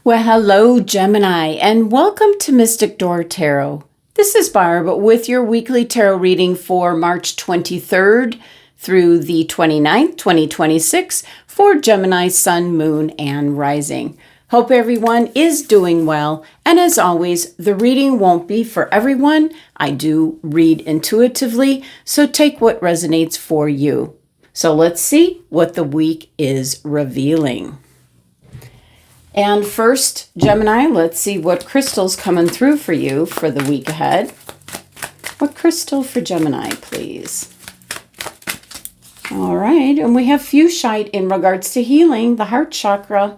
Well, hello, Gemini, and welcome to Mystic Door Tarot. This is Barb with your weekly tarot reading for March 23rd through the 29th, 2026 for Gemini, Sun, Moon, and Rising. Hope everyone is doing well, and as always, the reading won't be for everyone. I do read intuitively, so take what resonates for you. So let's see what the week is revealing. And first, Gemini, let's see what crystal's coming through for you for the week ahead. What crystal for Gemini, please? All right, and we have Fuchsite in regards to healing the heart chakra.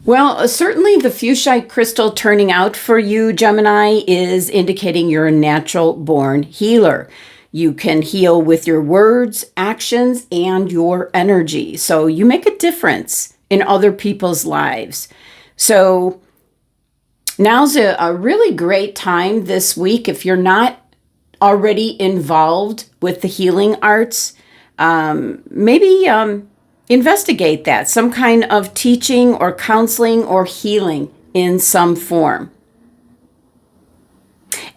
Well, certainly the Fuchsite crystal turning out for you, Gemini, is indicating you're a natural-born healer. You can heal with your words, actions, and your energy. So you make a difference in other people's lives. So now's a really great time this week. If you're not already involved with the healing arts, maybe investigate that. Some kind of teaching or counseling or healing in some form.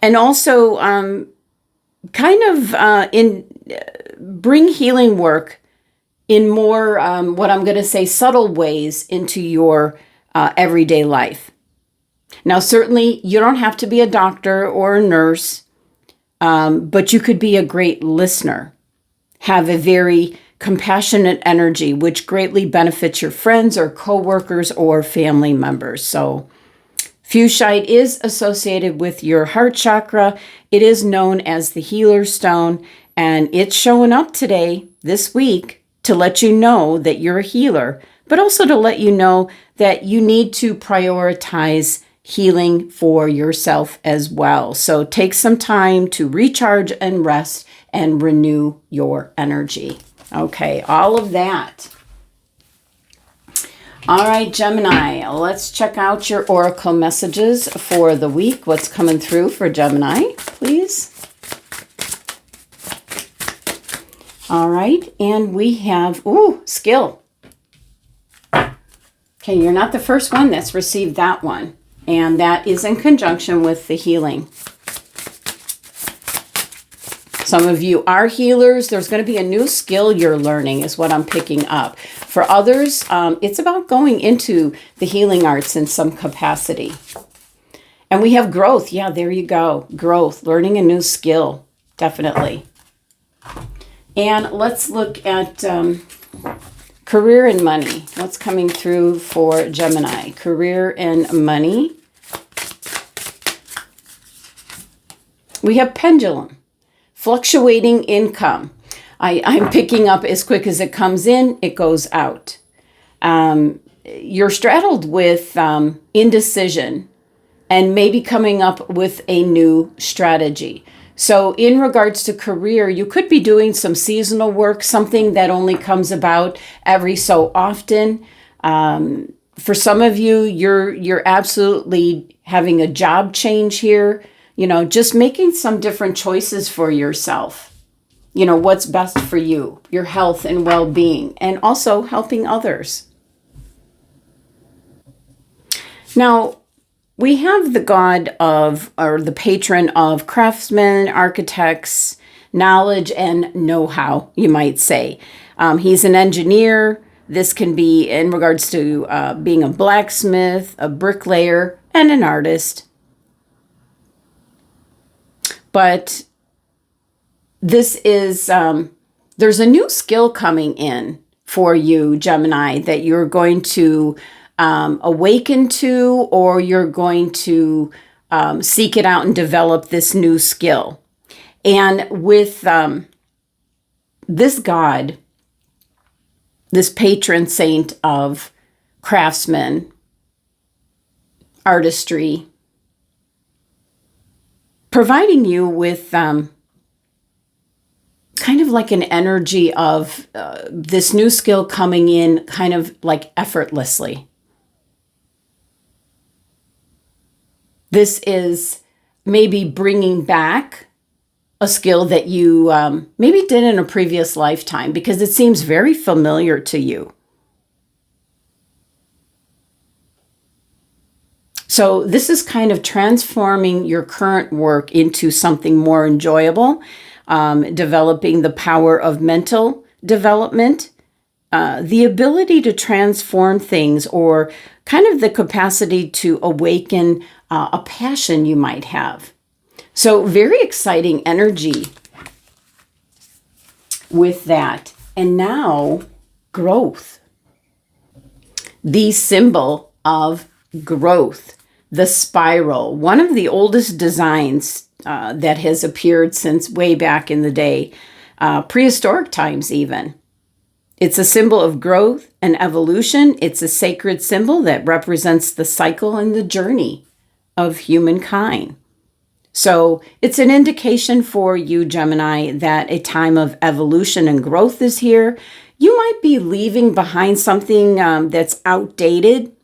And also, bring healing work in more, what I'm going to say, subtle ways into your everyday life. Now, certainly, you don't have to be a doctor or a nurse, but you could be a great listener. Have a very compassionate energy, which greatly benefits your friends or coworkers or family members. So, Fuchsite is associated with your heart chakra. It is known as the healer stone, and it's showing up today, this week, to let you know that you're a healer, but also to let you know that you need to prioritize healing for yourself as well. So take some time to recharge and rest and renew your energy. Okay, all of that. All right, Gemini, let's check out your oracle messages for the week. What's coming through for Gemini, please? All right, and we have, skill. Okay, you're not the first one that's received that one, and that is in conjunction with the healing. Some of you are healers. There's going to be a new skill you're learning is what I'm picking up. For others, it's about going into the healing arts in some capacity. And we have growth. Yeah, there you go. Growth, learning a new skill, definitely. And let's look at career and money. What's coming through for Gemini? Career and money. We have pendulum. Fluctuating income. I'm picking up as quick as it comes in, it goes out. You're straddled with indecision and maybe coming up with a new strategy. So in regards to career, you could be doing some seasonal work, something that only comes about every so often. For some of you, you're absolutely having a job change here. You know, just making some different choices for yourself. You know, what's best for you, your health and well-being, and also helping others. Now, we have the god of, or the patron of craftsmen, architects, knowledge and know-how, you might say. He's an engineer. This can be in regards to being a blacksmith, a bricklayer, and an artist. But this is, there's a new skill coming in for you, Gemini, that you're going to awaken to, or you're going to seek it out and develop this new skill. And with this god, this patron saint of craftsmen, artistry, providing you with kind of like an energy of this new skill coming in kind of like effortlessly. This is maybe bringing back a skill that you maybe did in a previous lifetime because it seems very familiar to you. So this is kind of transforming your current work into something more enjoyable, developing the power of mental development, the ability to transform things, or kind of the capacity to awaken a passion you might have. So very exciting energy with that. And now growth, the symbol of growth, the spiral, one of the oldest designs that has appeared since way back in the day, prehistoric times even. It's a symbol of growth and evolution. It's a sacred symbol that represents the cycle and the journey of humankind. So it's an indication for you, Gemini, that a time of evolution and growth is here. You might be leaving behind something that's outdated.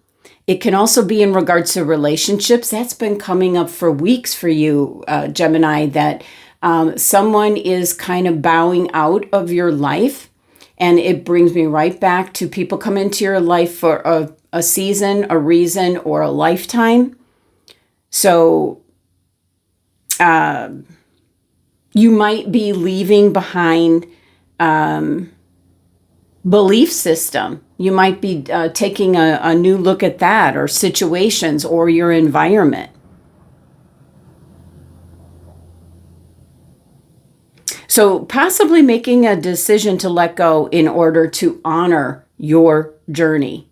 It can also be in regards to relationships. That's been coming up for weeks for you, Gemini, that someone is kind of bowing out of your life. And it brings me right back to people come into your life for a season, a reason, or a lifetime. So you might be leaving behind belief system. You might be taking a new look at that, or situations, or your environment. So possibly making a decision to let go in order to honor your journey.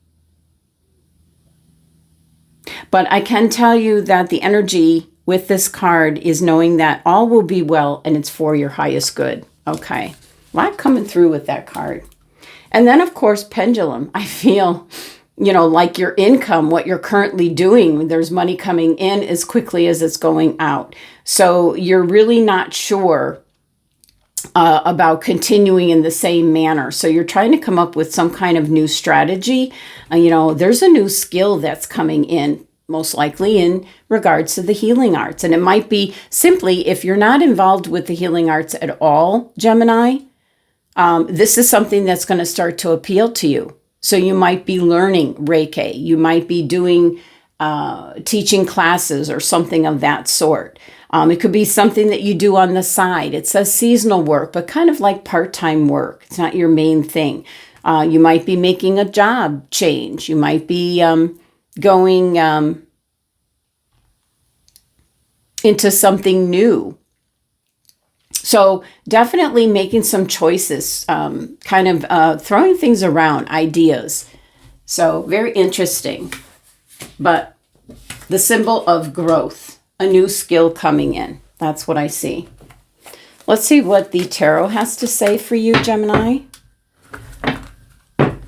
But I can tell you that the energy with this card is knowing that all will be well and it's for your highest good. Okay, a lot coming through with that card. And then, of course, pendulum. I feel, like your income, what you're currently doing, there's money coming in as quickly as it's going out. So you're really not sure about continuing in the same manner. So you're trying to come up with some kind of new strategy. There's a new skill that's coming in, most likely in regards to the healing arts. And it might be simply, if you're not involved with the healing arts at all, Gemini, this is something that's going to start to appeal to you. So you might be learning Reiki. You might be doing teaching classes or something of that sort. It could be something that you do on the side. It says seasonal work, but kind of like part-time work. It's not your main thing. You might be making a job change. You might be going into something new. So definitely making some choices, kind of throwing things around, ideas. So very interesting. But the symbol of growth, a new skill coming in. That's what I see. Let's see what the tarot has to say for you, Gemini.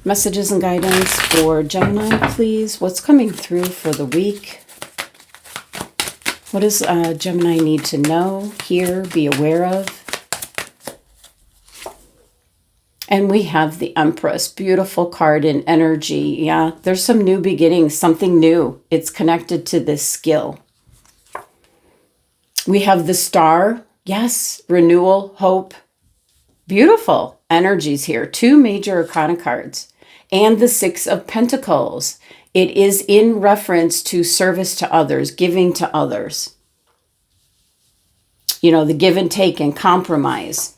Messages and guidance for Gemini, please. What's coming through for the week? What does Gemini need to know, hear, be aware of? And we have the Empress, beautiful card in energy. Yeah, there's some new beginnings, something new. It's connected to this skill. We have the Star. Yes, renewal, hope. Beautiful energies here. 2 major arcana cards. And the 6 of Pentacles. It is in reference to service to others, giving to others. The give and take and compromise.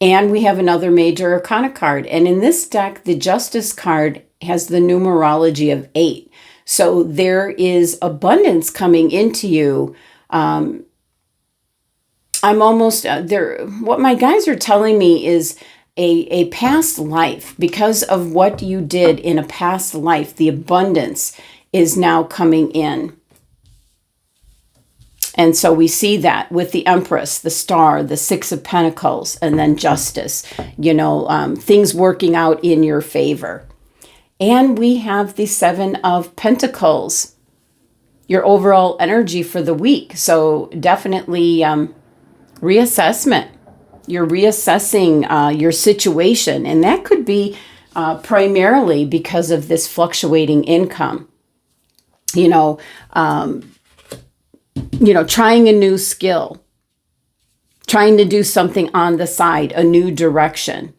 And we have another major arcana card. And in this deck, the Justice card has the numerology of 8. So there is abundance coming into you. I'm almost there. What my guys are telling me is a past life. Because of what you did in a past life, the abundance is now coming in. And so we see that with the Empress, the Star, the 6 of Pentacles, and then Justice, things working out in your favor. And we have the 7 of Pentacles, your overall energy for the week. So definitely reassessment. You're reassessing your situation. And that could be primarily because of this fluctuating income. Trying a new skill, trying to do something on the side, a new direction.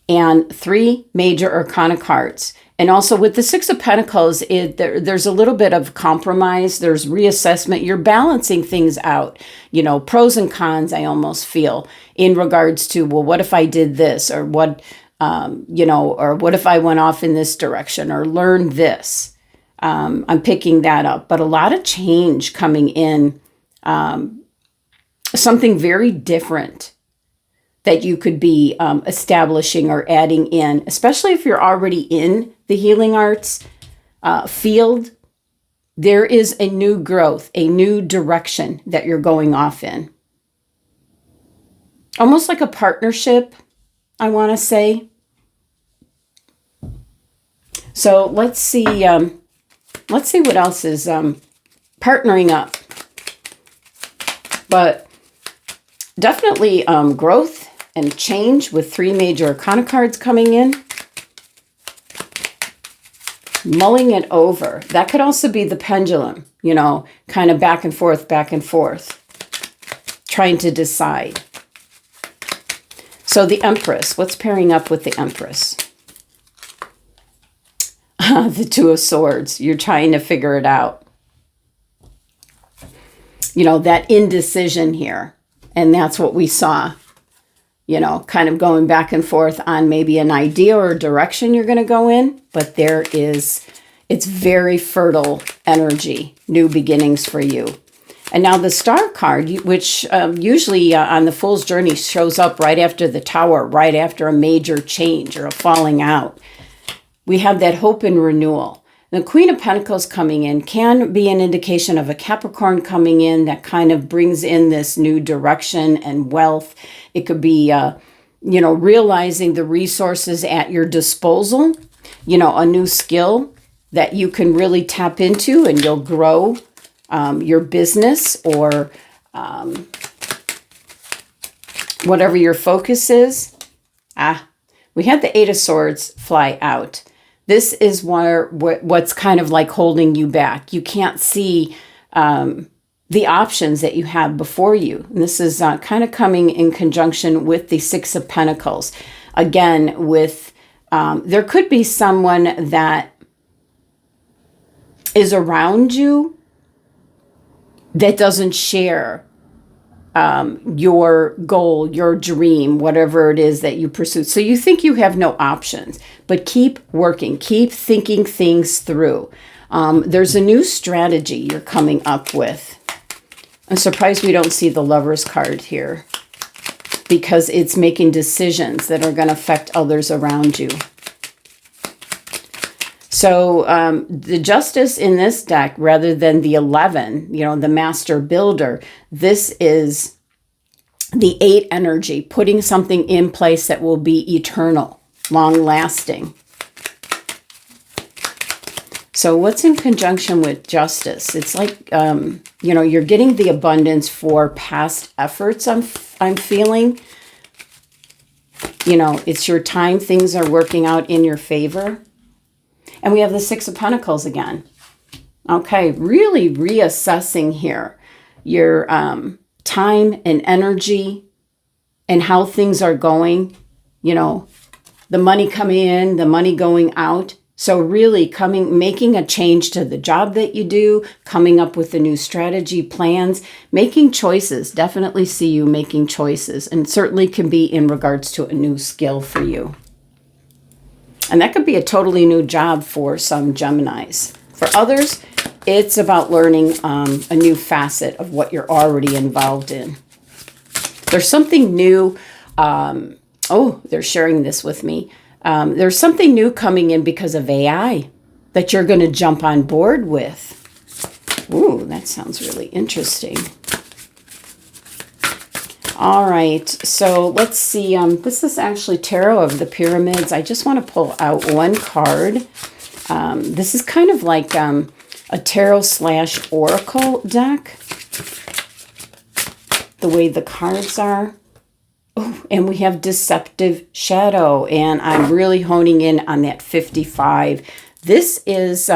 And 3 major arcana cards. And also with the Six of Pentacles, there's a little bit of compromise. There's reassessment. You're balancing things out, you know, pros and cons, I almost feel, in regards to, well, what if I did this? Or what, you know, or what if I went off in this direction or learned this? I'm picking that up. But a lot of change coming in, something very different that you could be establishing or adding in, especially if you're already in the healing arts field. There is a new growth, a new direction that you're going off in. Almost like a partnership, I want to say. So let's see what else is partnering up. But definitely growth and change with 3 major arcana cards coming in. Mulling it over. That could also be the pendulum, you know, kind of back and forth, trying to decide. So the Empress, what's pairing up with the Empress? The Two of Swords. You're trying to figure it out. You know, that indecision here. And that's what we saw, you know, kind of going back and forth on maybe an idea or a direction you're going to go in. But it's very fertile energy, new beginnings for you. And now the Star card, which usually on the Fool's Journey shows up right after the Tower, right after a major change or a falling out. We have that hope and renewal. The Queen of Pentacles coming in can be an indication of a Capricorn coming in that kind of brings in this new direction and wealth. It could be, you know, realizing the resources at your disposal, you know, a new skill that you can really tap into and you'll grow your business or whatever your focus is. We had the Eight of Swords fly out. This is what's kind of like holding you back. You can't see the options that you have before you. And this is kind of coming in conjunction with the Six of Pentacles. Again, with there could be someone that is around you that doesn't share your goal, your dream, whatever it is that you pursue. So you think you have no options, but keep working, keep thinking things through. There's a new strategy you're coming up with. I'm surprised we don't see the Lover's card here because it's making decisions that are going to affect others around you. So the Justice in this deck, rather than the 11, you know, the Master Builder, this is the 8 energy, putting something in place that will be eternal, long-lasting. So what's in conjunction with Justice? It's like, you know, you're getting the abundance for past efforts, I'm feeling. You know, it's your time. Things are working out in your favor. And we have the Six of Pentacles again. Okay, really reassessing here your time and energy and how things are going. You know, the money coming in, the money going out. So really making a change to the job that you do, coming up with the new strategy, plans, making choices. Definitely see you making choices, and certainly can be in regards to a new skill for you. And that could be a totally new job for some Geminis. For others, it's about learning a new facet of what you're already involved in. There's something new. They're sharing this with me. There's something new coming in because of AI that you're going to jump on board with. Ooh, that sounds really interesting. All right, so let's see. This is actually Tarot of the Pyramids. I just want to pull out one card. This is kind of like a tarot/oracle deck, the way the cards are. Oh, and we have Deceptive Shadow, and I'm really honing in on that 55. This is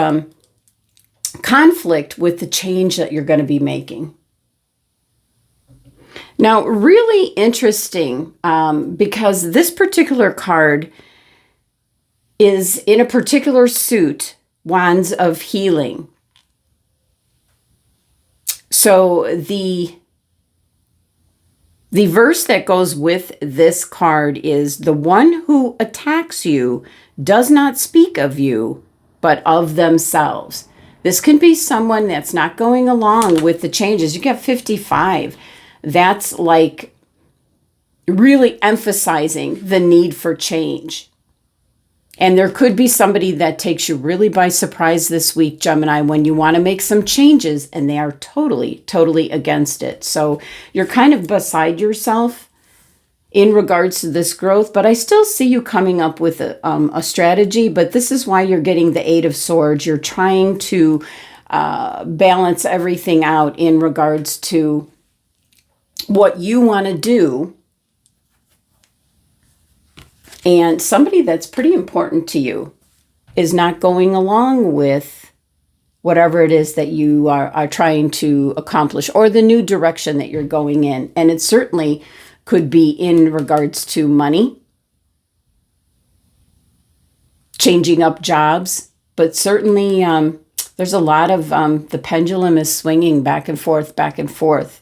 conflict with the change that you're going to be making. Now, really interesting, because this particular card is in a particular suit, Wands of Healing. So the verse that goes with this card is, the one who attacks you does not speak of you, but of themselves. This can be someone that's not going along with the changes. You get 55. That's like really emphasizing the need for change. And there could be somebody that takes you really by surprise this week, Gemini, when you want to make some changes and they are totally, totally against it. So you're kind of beside yourself in regards to this growth, but I still see you coming up with a strategy. But this is why you're getting the Eight of Swords. You're trying to balance everything out in regards to what you want to do. And somebody that's pretty important to you is not going along with whatever it is that you are trying to accomplish, or the new direction that you're going in. And it certainly could be in regards to money, changing up jobs, but certainly there's a lot of, the pendulum is swinging back and forth, back and forth.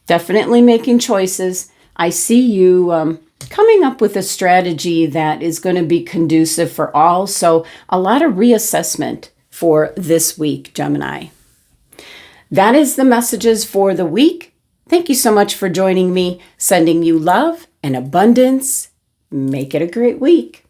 Definitely making choices. I see you coming up with a strategy that is going to be conducive for all. So a lot of reassessment for this week, Gemini. That is the messages for the week. Thank you so much for joining me. Sending you love and abundance. Make it a great week.